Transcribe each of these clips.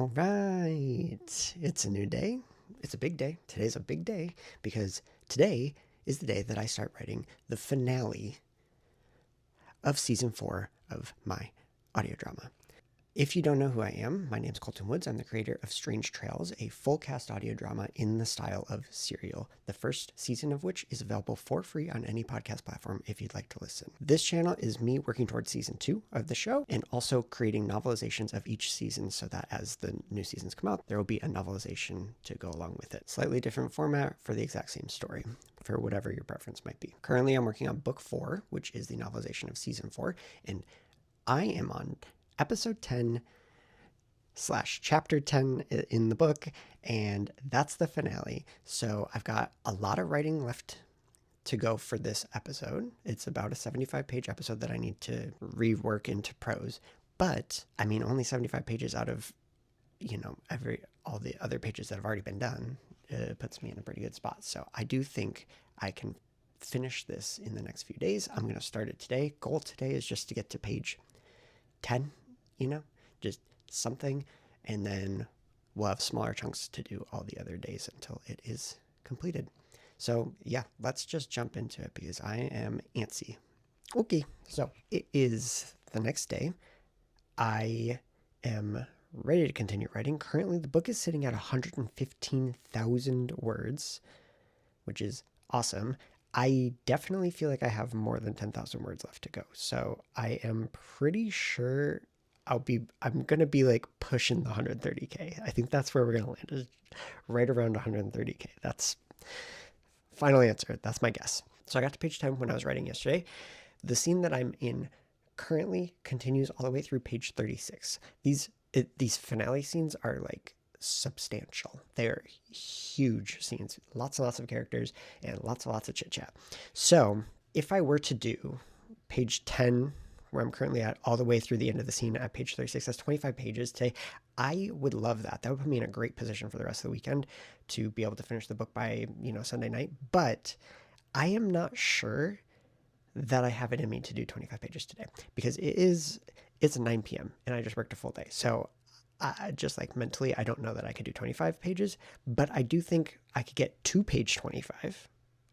All right. It's a new day. It's a big day. Today's a big day because today is the day that I start writing the finale of season 4 of my audio drama. If you don't know who I am, my name's Colton Woods. I'm the creator of Strange Trails, a full cast audio drama in the style of Serial, the first season of which is available for free on any podcast platform if you'd like to listen. This channel is me working towards season 2 of the show and also creating novelizations of each season so that as the new seasons come out, there will be a novelization to go along with it. Slightly different format for the exact same story, for whatever your preference might be. Currently, I'm working on book 4, which is the novelization of season 4, and I am on episode 10 / chapter 10 in the book, and that's the finale. So I've got a lot of writing left to go for this episode. It's about a 75-page episode that I need to rework into prose, but I mean only 75 pages out of all the other pages that have already been done. Puts me in a pretty good spot. So I do think I can finish this in the next few days. I'm going to start it today. Goal today is just to get to page 10, just something, and then we'll have smaller chunks to do all the other days until it is completed. So yeah, let's just jump into it because I am antsy. Okay, so it is the next day. I am ready to continue writing. Currently, the book is sitting at 115,000 words, which is awesome. I definitely feel like I have more than 10,000 words left to go. So I am pretty sure I'm going to be like pushing the 130K. I think that's where we're going to land, is right around 130K. That's final answer. That's my guess. So I got to page 10 when I was writing yesterday. The scene that I'm in currently continues all the way through page 36. These finale scenes are like substantial. They're huge scenes, lots and lots of characters and lots of chit chat. So if I were to do page 10, where I'm currently at, all the way through the end of the scene at page 36, that's 25 pages today. I would love that. That would put me in a great position for the rest of the weekend to be able to finish the book by, Sunday night. But I am not sure that I have it in me to do 25 pages today because it's 9 p.m. and I just worked a full day. So just like mentally, I don't know that I could do 25 pages, but I do think I could get to page 25.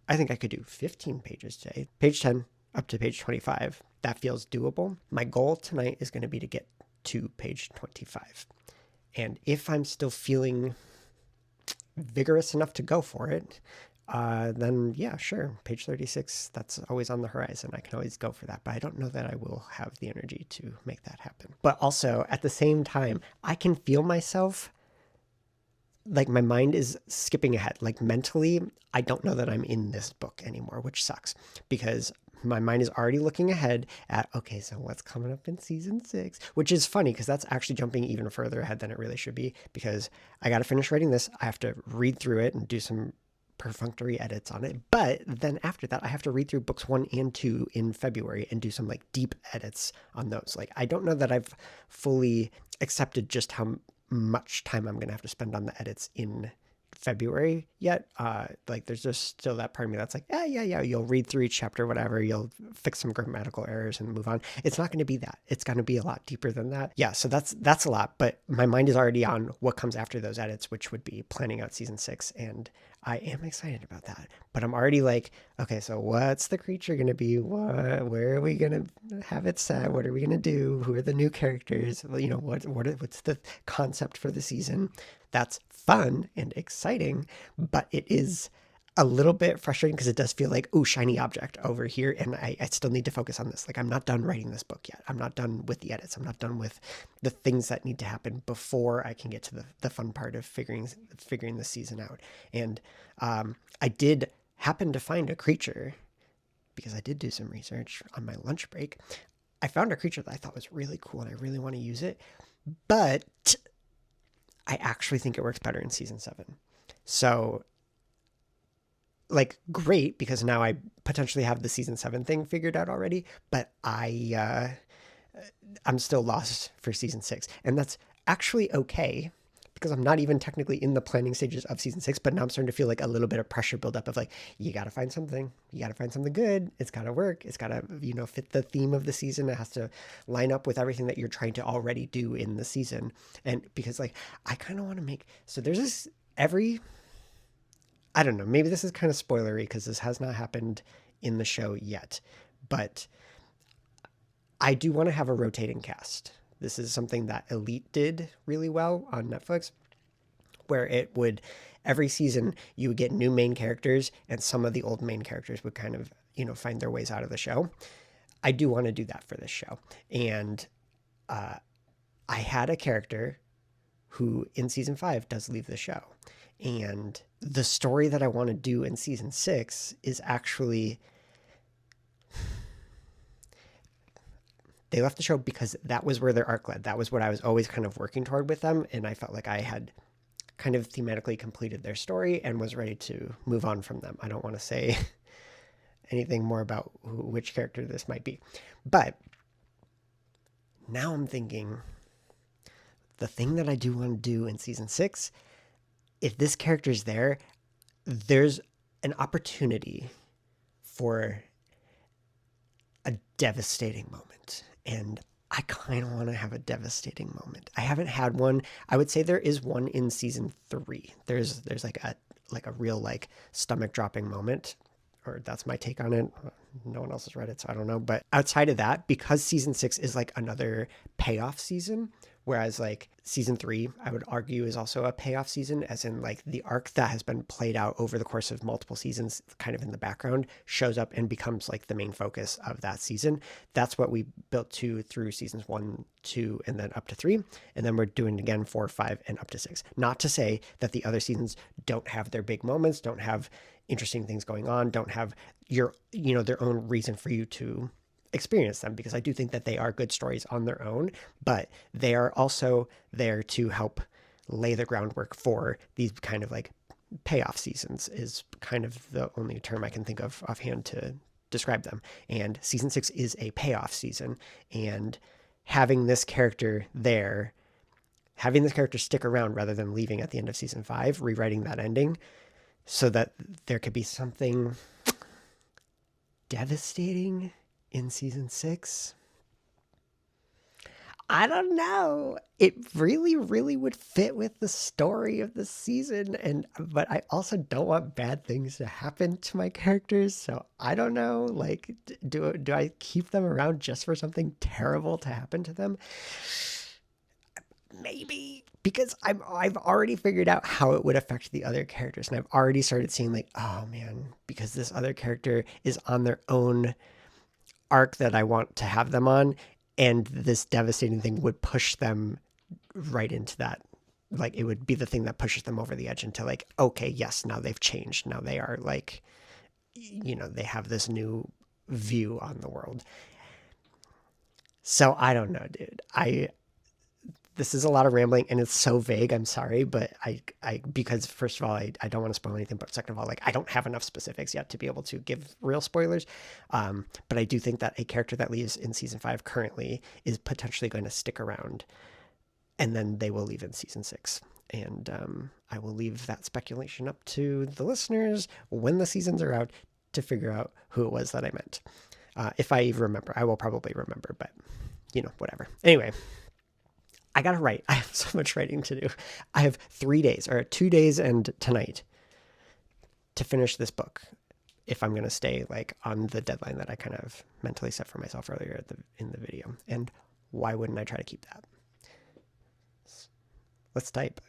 I think I could do 15 pages today. Page 10 up to page 25. That feels doable. My goal tonight is going to be to get to page 25. And if I'm still feeling vigorous enough to go for it, then yeah, sure. Page 36, that's always on the horizon. I can always go for that, but I don't know that I will have the energy to make that happen. But also at the same time, I can feel myself like my mind is skipping ahead. Like mentally, I don't know that I'm in this book anymore, which sucks because my mind is already looking ahead at, okay, so what's coming up in season 6, which is funny because that's actually jumping even further ahead than it really should be because I got to finish writing this. I have to read through it and do some perfunctory edits on it. But then after that, I have to read through books 1 and 2 in February and do some like deep edits on those. Like, I don't know that I've fully accepted just how much time I'm going to have to spend on the edits in February yet. Like there's just still that part of me that's like, yeah, you'll read through each chapter, whatever, you'll fix some grammatical errors and move on. It's not going to be that. It's going to be a lot deeper than that. Yeah, so that's a lot, but my mind is already on what comes after those edits, which would be planning out season 6, and I am excited about that. But I'm already like, okay, so what's the creature going to be? Where are we going to have it set? What are we going to do? Who are the new characters? What's the concept for the season? That's fun and exciting, but it is a little bit frustrating because it does feel like, oh, shiny object over here, and I still need to focus on this. Like, I'm not done writing this book yet. I'm not done with the edits. I'm not done with the things that need to happen before I can get to the fun part of figuring the season out. And I did happen to find a creature because I did do some research on my lunch break. I found a creature that I thought was really cool and I really want to use it, but I actually think it works better in season 7. So, like, great, because now I potentially have the season 7 thing figured out already, but I'm still lost for season 6. And that's actually okay because I'm not even technically in the planning stages of season 6, but now I'm starting to feel like a little bit of pressure build up of like, you got to find something. You got to find something good. It's got to work. It's got to, fit the theme of the season. It has to line up with everything that you're trying to already do in the season. And because like, I kind of want to so there's this I don't know, maybe this is kind of spoilery because this has not happened in the show yet, but I do want to have a rotating cast. This is something that Elite did really well on Netflix, where it would, every season, you would get new main characters, and some of the old main characters would kind of, find their ways out of the show. I do want to do that for this show. And I had a character who in season 5 does leave the show. And the story that I want to do in season 6 is actually, they left the show because that was where their arc led. That was what I was always kind of working toward with them. And I felt like I had kind of thematically completed their story and was ready to move on from them. I don't want to say anything more about which character this might be. But now I'm thinking the thing that I do want to do in season 6, if this character's there, there's an opportunity for a devastating moment. And I kind of want to have a devastating moment. I haven't had one. I would say there is one in season 3. There's like a real like stomach dropping moment, or that's my take on it. No one else has read it, so I don't know. But outside of that, because season 6 is like another payoff season, whereas like season 3, I would argue, is also a payoff season, as in like the arc that has been played out over the course of multiple seasons kind of in the background shows up and becomes like the main focus of that season. That's what we built to through seasons 1, 2, and then up to 3. And then we're doing it again 4, 5, and up to 6. Not to say that the other seasons don't have their big moments, don't have interesting things going on, don't have their own reason for you to experience them, because I do think that they are good stories on their own, but they are also there to help lay the groundwork for these kind of like payoff seasons, is kind of the only term I can think of offhand to describe them. And season 6 is a payoff season, and having this character there, having this character stick around rather than leaving at the end of season 5, rewriting that ending so that there could be something devastating in season 6. I don't know. It really, really would fit with the story of the season, but I also don't want bad things to happen to my characters. So I don't know. Like, do I keep them around just for something terrible to happen to them? Maybe, because I've already figured out how it would affect the other characters, and I've already started seeing like, oh man, because this other character is on their own arc that I want to have them on, and this devastating thing would push them right into that. Like, it would be the thing that pushes them over the edge into like, okay, yes, now they've changed. Now they are like, they have this new view on the world. So I don't know, dude. This is a lot of rambling and it's so vague. I'm sorry, but because first of all, I don't want to spoil anything, but second of all, like I don't have enough specifics yet to be able to give real spoilers. But I do think that a character that leaves in season 5 currently is potentially going to stick around, and then they will leave in season 6. And I will leave that speculation up to the listeners when the seasons are out to figure out who it was that I meant. If I even remember, I will probably remember, but whatever. Anyway, I gotta write. I have so much writing to do. I have 3 days, or 2 days and tonight, to finish this book, if I'm gonna stay like on the deadline that I kind of mentally set for myself earlier in the video. And why wouldn't I try to keep that? Let's type.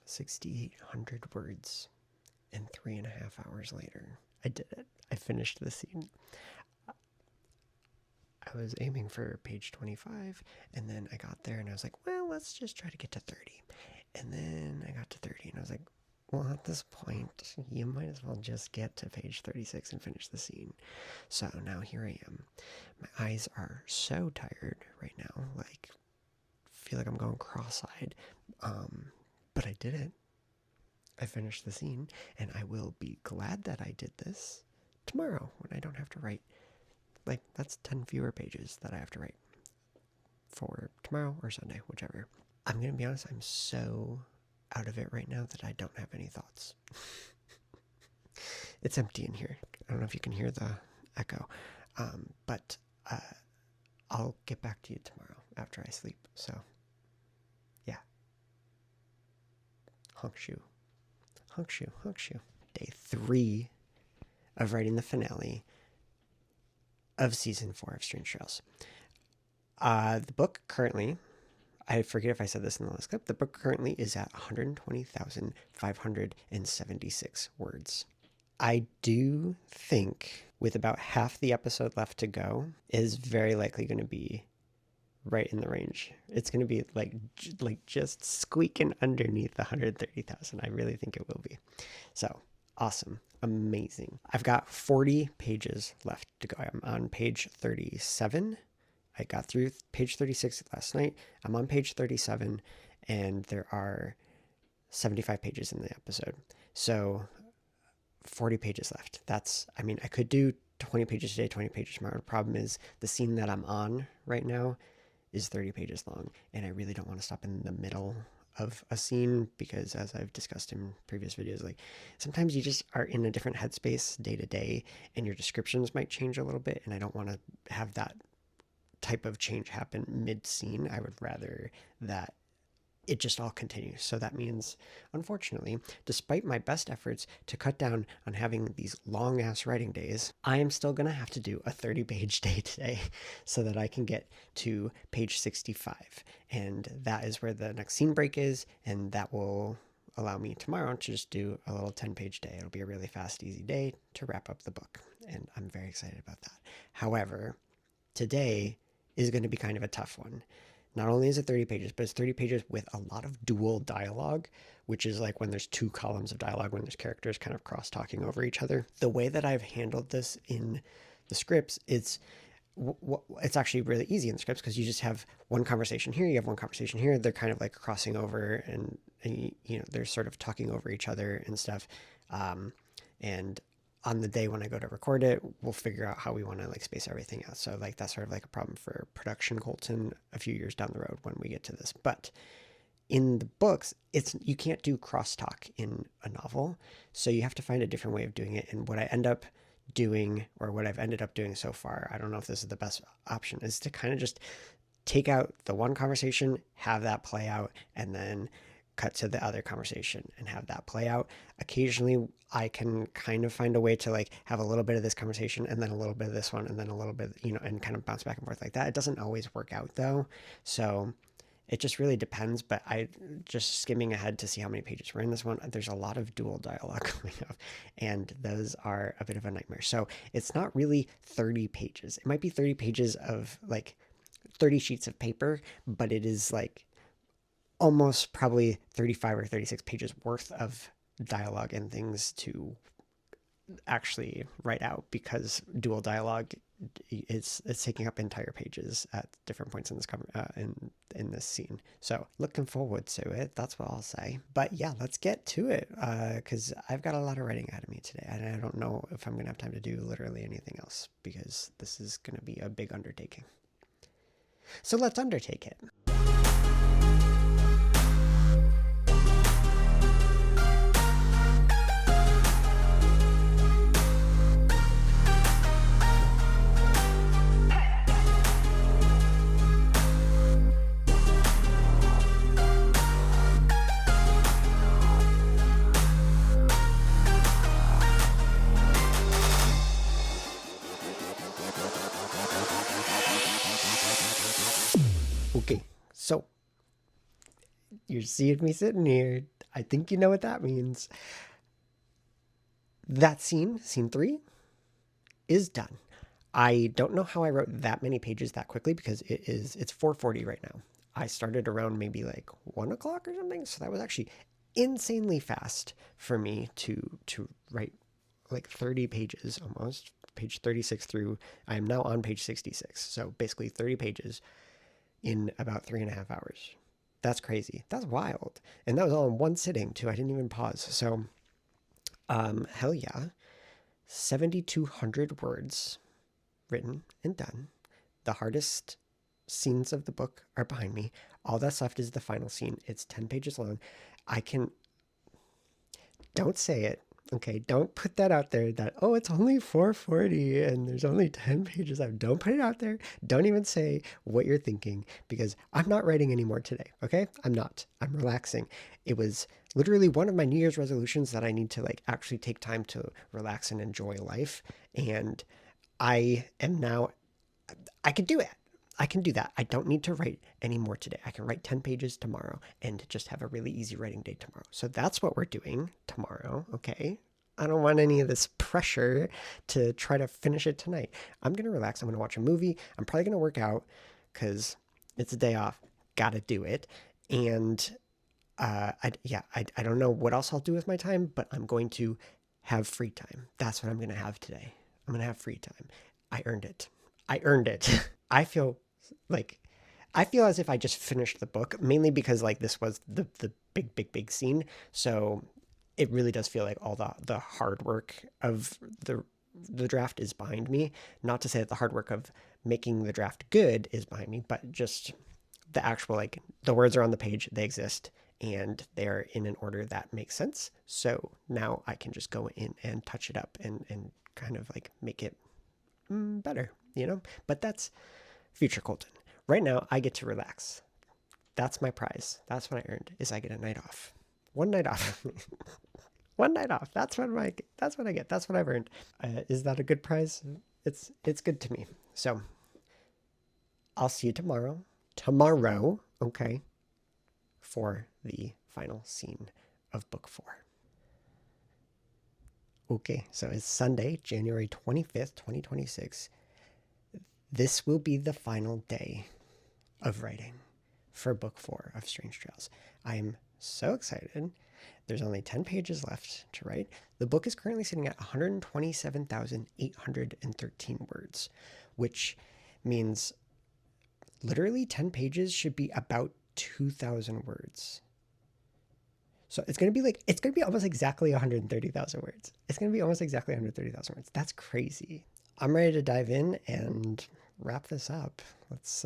6,800 words, and 3.5 hours later, I did it. I finished the scene. I was aiming for page 25, and then I got there and I was like, well, let's just try to get to 30. And then I got to 30 and I was like, Well, at this point, you might as well just get to page 36 and finish the scene. So now here I am. My eyes are so tired right now. Like, feel like I'm going cross-eyed. But I did it. I finished the scene, and I will be glad that I did this tomorrow when I don't have to write. Like, that's 10 fewer pages that I have to write for tomorrow or Sunday, whichever. I'm going to be honest, I'm so out of it right now that I don't have any thoughts. It's empty in here. I don't know if you can hear the echo. But I'll get back to you tomorrow after I sleep. So, yeah. Honk shoe. Honk shoe. Honk shoe. Day 3 of writing the finale of season 4 of Strange Trails. The book currently, I forget if I said this in the last clip, the book currently is at 120,576 words. I do think with about half the episode left to go, it is very likely going to be right in the range. It's going to be like just squeaking underneath 130,000. I really think it will be. So awesome. Amazing. I've got 40 pages left to go. I'm on page 37. I got through page 36 last night. I'm on page 37, and there are 75 pages in the episode. So 40 pages left. I could do 20 pages today, 20 pages tomorrow. The problem is the scene that I'm on right now is 30 pages long, and I really don't want to stop in the middle of a scene because, as I've discussed in previous videos, like sometimes you just are in a different headspace day to day, and your descriptions might change a little bit, and I don't want to have that type of change happen mid-scene. I would rather that it just all continues. So that means, unfortunately, despite my best efforts to cut down on having these long-ass writing days, I am still going to have to do a 30-page day today so that I can get to page 65. And that is where the next scene break is, and that will allow me tomorrow to just do a little 10-page day. It'll be a really fast, easy day to wrap up the book, and I'm very excited about that. However, today is going to be kind of a tough one. Not only is it 30 pages, but it's 30 pages with a lot of dual dialogue, which is like when there's 2 columns of dialogue, when there's characters kind of cross-talking over each other. The way that I've handled this in the scripts, it's actually really easy in the scripts because you just have one conversation here, you have one conversation here. They're kind of like crossing over and they're sort of talking over each other and stuff. And on the day when I go to record it, we'll figure out how we want to like space everything out. So like that's sort of like a problem for production Colton a few years down the road when we get to this. But in the books, you can't do crosstalk in a novel. So you have to find a different way of doing it. And what I end up doing, or what I've ended up doing so far, I don't know if this is the best option, is to kind of just take out the one conversation, have that play out, and then cut to the other conversation and have that play out. Occasionally I can kind of find a way to like have a little bit of this conversation and then a little bit of this one and then a little bit, and kind of bounce back and forth like that. It doesn't always work out though. So it just really depends, but I just skimming ahead to see how many pages we're in this one. There's a lot of dual dialogue coming up, and those are a bit of a nightmare. So it's not really 30 pages. It might be 30 pages of like 30 sheets of paper, but it is like almost probably 35 or 36 pages worth of dialogue and things to actually write out, because dual dialogue it's taking up entire pages at different points in this in this scene. So looking forward to it, that's what I'll say. But yeah, let's get to it, because I've got a lot of writing ahead of me today, and I don't know if I'm gonna have time to do literally anything else because this is gonna be a big undertaking. So let's undertake it. Okay, so you're seeing me sitting here. I think you know what that means. That scene 3, is done. I don't know how I wrote that many pages that quickly because it's 4:40 right now. I started around maybe like 1 o'clock or something, so that was actually insanely fast for me to write like 30 pages almost, page 36 through, I am now on page 66. So basically 30 pages in about 3.5 hours. That's crazy. That's wild. And that was all in one sitting too. I didn't even pause. So, hell yeah. 7,200 words written and done. The hardest scenes of the book are behind me. All that's left is the final scene. It's 10 pages long. Don't say it. Okay, don't put that out there that, oh, it's only 440 and there's only 10 pages out. Don't put it out there. Don't even say what you're thinking, because I'm not writing anymore today, okay? I'm not. I'm relaxing. It was literally one of my New Year's resolutions that I need to like actually take time to relax and enjoy life. And I am now, I can do it. I can do that. I don't need to write anymore today. I can write 10 pages tomorrow and just have a really easy writing day tomorrow. So that's what we're doing tomorrow, okay? I don't want any of this pressure to try to finish it tonight. I'm going to relax. I'm going to watch a movie. I'm probably going to work out because it's a day off. Got to do it. And I don't know what else I'll do with my time, but I'm going to have free time. That's what I'm going to have today. I'm going to have free time. I earned it. I earned it. I feel as if I just finished the book, mainly because like this was the big scene. So it really does feel like all the hard work of the draft is behind me. Not to say that the hard work of making the draft good is behind me, but just the actual, like, the words are on the page, they exist, and they're in an order that makes sense. So now I can just go in and touch it up and kind of like make it better, you know? But that's future Colton. Right now, I get to relax. That's my prize. That's what I earned, is I get a night off. One night off. One night off. That's what I get. That's what I've earned. Is that a good prize? It's good to me. So I'll see you tomorrow. Okay, for the final scene of book 4. Okay, so it's Sunday, January 25th, 2026. This will be the final day of writing for book 4 of Strange Trails. I'm so excited. There's only 10 pages left to write. The book is currently sitting at 127,813 words, which means literally 10 pages should be about 2,000 words. So it's going to be almost exactly 130,000 words. It's going to be almost exactly 130,000 words. That's crazy. I'm ready to dive in and wrap this up. Let's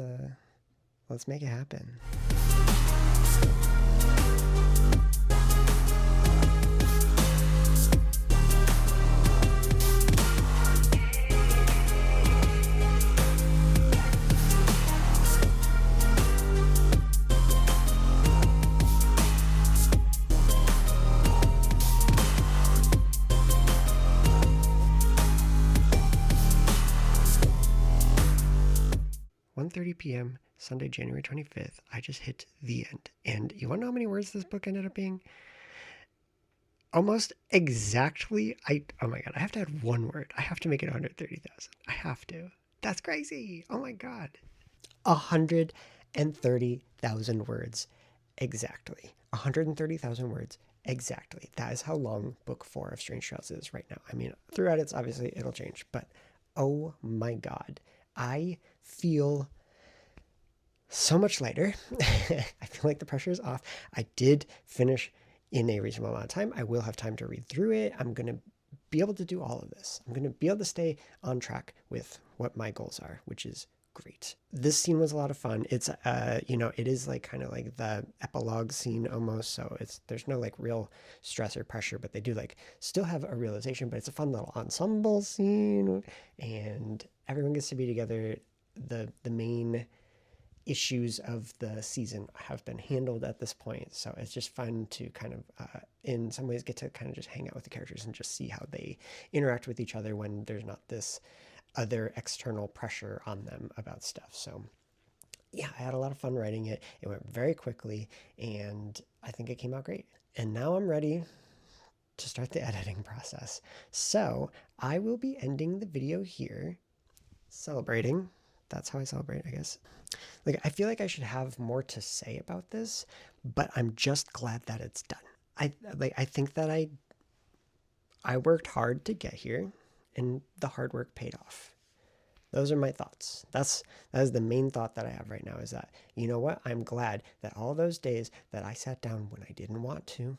make it happen. 1:30 p.m. Sunday, January 25th. I just hit the end. And you want to know how many words this book ended up being? Almost exactly. Oh my God, I have to add one word. I have to make it 130,000. I have to. That's crazy. Oh my God. 130,000 words. Exactly. 130,000 words. Exactly. That is how long book 4 of Strange Trails is right now. I mean, throughout it's obviously it'll change, but oh my God. I feel so much lighter. I feel like the pressure is off. I did finish in a reasonable amount of time. I will have time to read through it. I'm going to be able to do all of this. I'm going to be able to stay on track with what my goals are, which is great. This scene was a lot of fun. It's, it is like kind of like the epilogue scene almost. So there's no like real stress or pressure, but they do like still have a realization, but it's a fun little ensemble scene and everyone gets to be together. The main issues of the season have been handled at this point. So it's just fun to kind of, in some ways, get to kind of just hang out with the characters and just see how they interact with each other when there's not this other external pressure on them about stuff. So yeah, I had a lot of fun writing it. It went very quickly and I think it came out great. And now I'm ready to start the editing process. So I will be ending the video here, celebrating. That's how I celebrate, I guess. Like, I feel like I should have more to say about this, but I'm just glad that it's done. I think that I worked hard to get here, and the hard work paid off. Those are my thoughts. That is the main thought that I have right now, is that, you know what? I'm glad that all those days that I sat down when I didn't want to,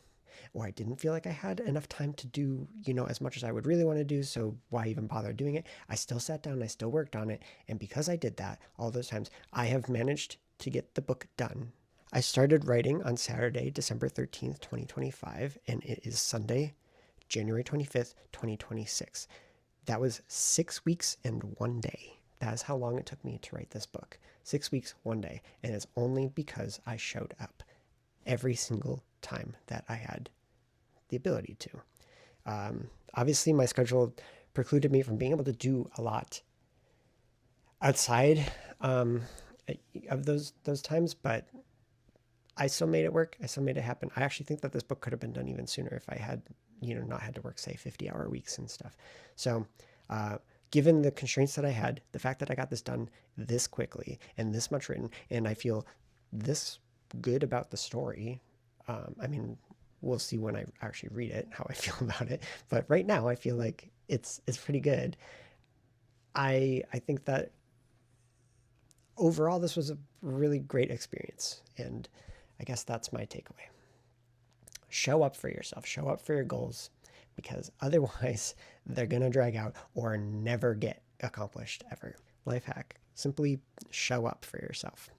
or I didn't feel like I had enough time to do, as much as I would really want to do, so why even bother doing it? I still sat down, I still worked on it, and because I did that all those times, I have managed to get the book done. I started writing on Saturday, December 13th, 2025, and it is Sunday, January 25th, 2026. That was 6 weeks and 1 day. That is how long it took me to write this book. 6 weeks, 1 day. And it's only because I showed up every single time that I had the ability to. Obviously, my schedule precluded me from being able to do a lot outside of those times, but I still made it work. I still made it happen. I actually think that this book could have been done even sooner if I had, not had to work, say, 50-hour weeks and stuff. So, given the constraints that I had, the fact that I got this done this quickly and this much written, and I feel this good about the story, I mean, we'll see when I actually read it how I feel about it. But right now, I feel like it's pretty good. I think that overall, this was a really great experience, and I guess that's my takeaway. Show up for yourself, show up for your goals, because otherwise they're going to drag out or never get accomplished ever. Life hack: simply show up for yourself.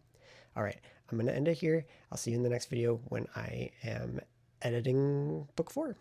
All right, I'm going to end it here. I'll see you in the next video when I am editing book 4.